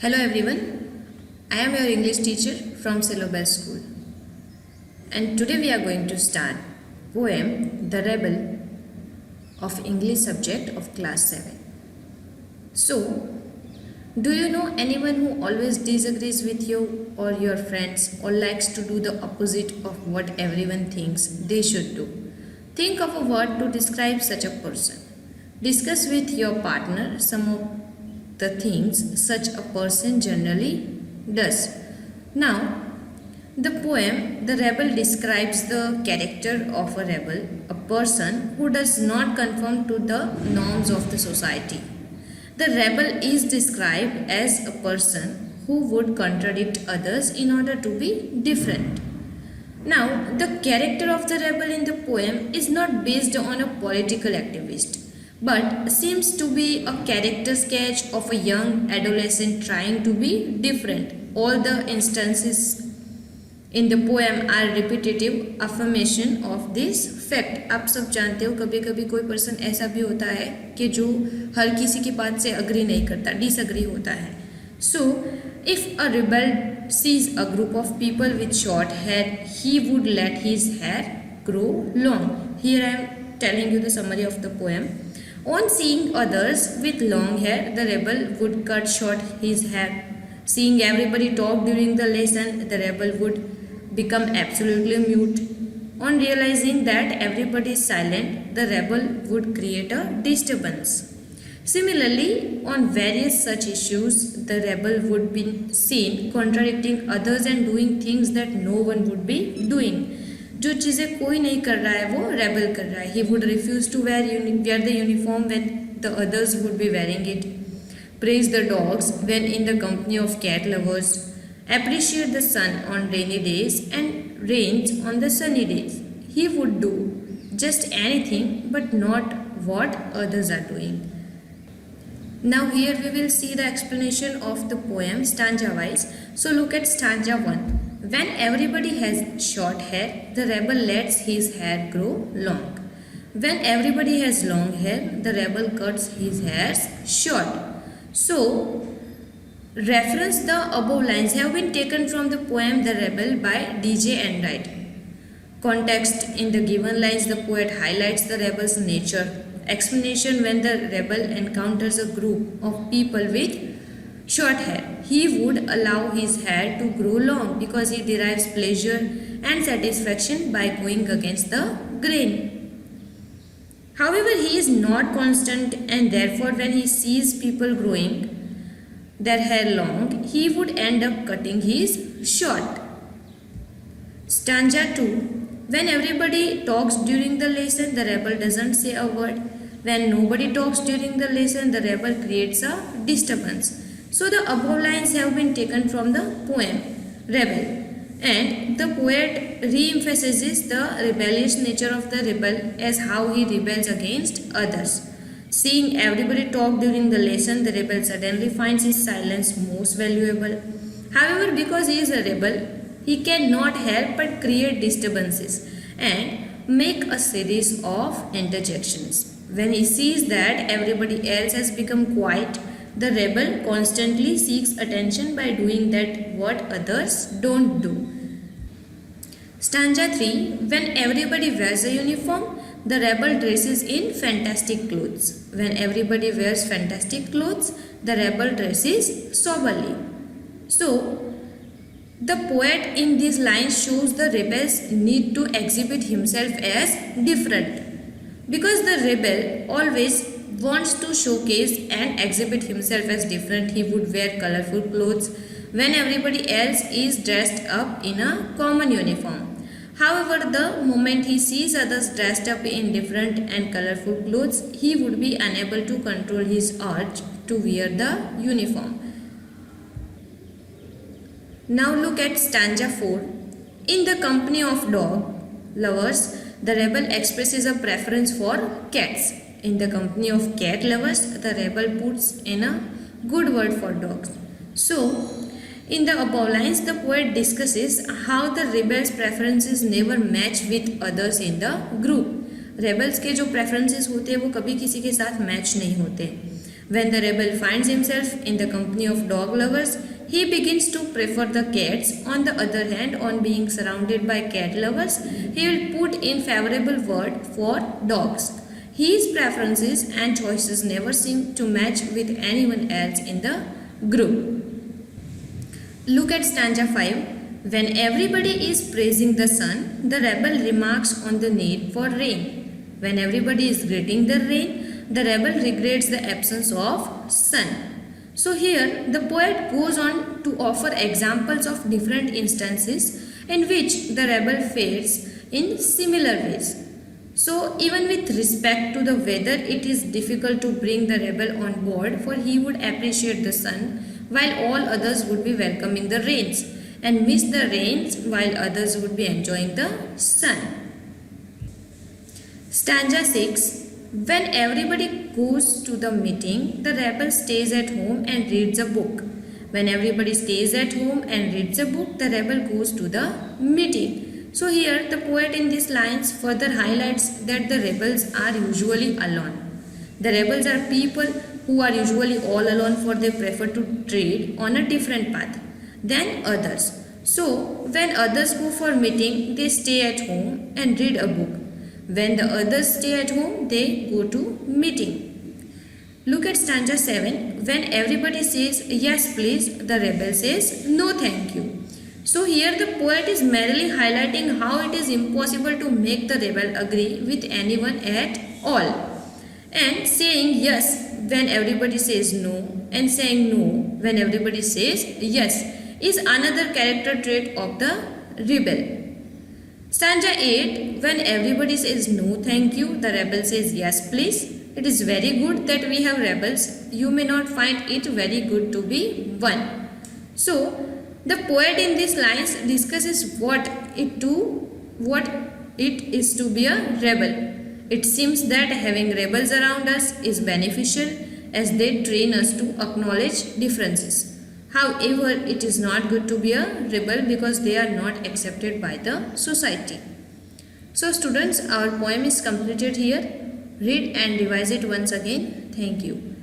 Hello everyone, I am your English teacher from Syllabus School, and today we are going to start poem The Rebel of English subject of class 7. So, do you know anyone who always disagrees with you or your friends or likes to do the opposite of what everyone thinks they should do? Think of a word to describe such a person. Discuss with your partner some of the things such a person generally does. Now, the poem The Rebel describes the character of a rebel, a person who does not conform to the norms of the society. The rebel is described as a person who would contradict others in order to be different. Now, the character of the rebel in the poem is not based on a political activist, but seems to be a character sketch of a young adolescent trying to be different. All the instances in the poem are repetitive affirmation of this fact. आप सब जानते हो कभी कभी कोई person ऐसा भी होता है कि जो हर किसी की बात से अग्री नहीं करता, डिसअग्री होता है. So, if a rebel sees a group of people with short hair, he would let his hair grow long. Here I am telling you the summary of the poem. On seeing others with long hair, the rebel would cut short his hair. Seeing everybody talk during the lesson, the rebel would become absolutely mute. On realizing that everybody is silent, the rebel would create a disturbance. Similarly, on various such issues, the rebel would be seen contradicting others and doing things that no one would be doing. जो चीज़ें कोई नहीं कर रहा है वो rebel कर रहा है. He would refuse to wear the uniform when the others would be wearing it. Praise the dogs when in the company of cat lovers. Appreciate the sun on rainy days and rains on the sunny days. He would do just anything but not what others are doing. Now here we will see the explanation of the poem stanza wise. So look at stanza 1. When everybody has short hair, the rebel lets his hair grow long. When everybody has long hair, the rebel cuts his hair short. So, reference the above lines have been taken from the poem The Rebel by D.J. Enright. Context: in the given lines, the poet highlights the rebel's nature. Explanation: when the rebel encounters a group of people with short hair, he would allow his hair to grow long because he derives pleasure and satisfaction by going against the grain. However, he is not constant, and therefore when he sees people growing their hair long, he would end up cutting his short. Stanza 2. When everybody talks during the lesson, the rebel doesn't say a word. When nobody talks during the lesson, the rebel creates a disturbance. So the above lines have been taken from the poem Rebel, and the poet re-emphasizes the rebellious nature of the rebel as how he rebels against others. Seeing everybody talk during the lesson, the rebel suddenly finds his silence most valuable. However, because he is a rebel, he cannot help but create disturbances and make a series of interjections. When he sees that everybody else has become quiet, the rebel constantly seeks attention by doing that what others don't do. Stanza 3. When everybody wears a uniform, the rebel dresses in fantastic clothes. When everybody wears fantastic clothes, the rebel dresses soberly. So, the poet in these lines shows the rebel's need to exhibit himself as different. Because the rebel always wants to showcase and exhibit himself as different, he would wear colorful clothes when everybody else is dressed up in a common uniform. However, the moment he sees others dressed up in different and colorful clothes, he would be unable to control his urge to wear the uniform. Now look at stanza 4. In the company of dog lovers, the rebel expresses a preference for cats. In the company of cat lovers, the rebel puts in a good word for dogs. So, in the above lines, the poet discusses how the rebel's preferences never match with others in the group. Rebels के जो preferences होते हैं वो कभी किसी के साथ match नहीं होते. When the rebel finds himself in the company of dog lovers, he begins to prefer the cats. On the other hand, on being surrounded by cat lovers, he will put in favorable word for dogs. His preferences and choices never seem to match with anyone else in the group. Look at stanza 5. When everybody is praising the sun, the rebel remarks on the need for rain. When everybody is greeting the rain, the rebel regrets the absence of sun. So here the poet goes on to offer examples of different instances in which the rebel fares in similar ways. So even with respect to the weather, it is difficult to bring the rebel on board, for he would appreciate the sun while all others would be welcoming the rains, and miss the rains while others would be enjoying the sun. Stanza 6. When everybody goes to the meeting, the rebel stays at home and reads a book. When everybody stays at home and reads a book, the rebel goes to the meeting. So here the poet in these lines further highlights that the rebels are usually alone. The rebels are people who are usually all alone, for they prefer to tread on a different path than others. So when others go for meeting, they stay at home and read a book. When the others stay at home, they go to meeting. Look at stanza 7. When everybody says yes please, the rebel says no thank you. So here the poet is merely highlighting how it is impossible to make the rebel agree with anyone at all. And saying yes when everybody says no, and saying no when everybody says yes, is another character trait of the rebel. Stanza 8. When everybody says no thank you, the rebel says yes please. It is very good that we have rebels. You may not find it very good to be one. So the poet in these lines discusses what it is to be a rebel. It seems that having rebels around us is beneficial, as they train us to acknowledge differences. However, it is not good to be a rebel because they are not accepted by the society. So students, our poem is completed here. Read and revise it once again. Thank you.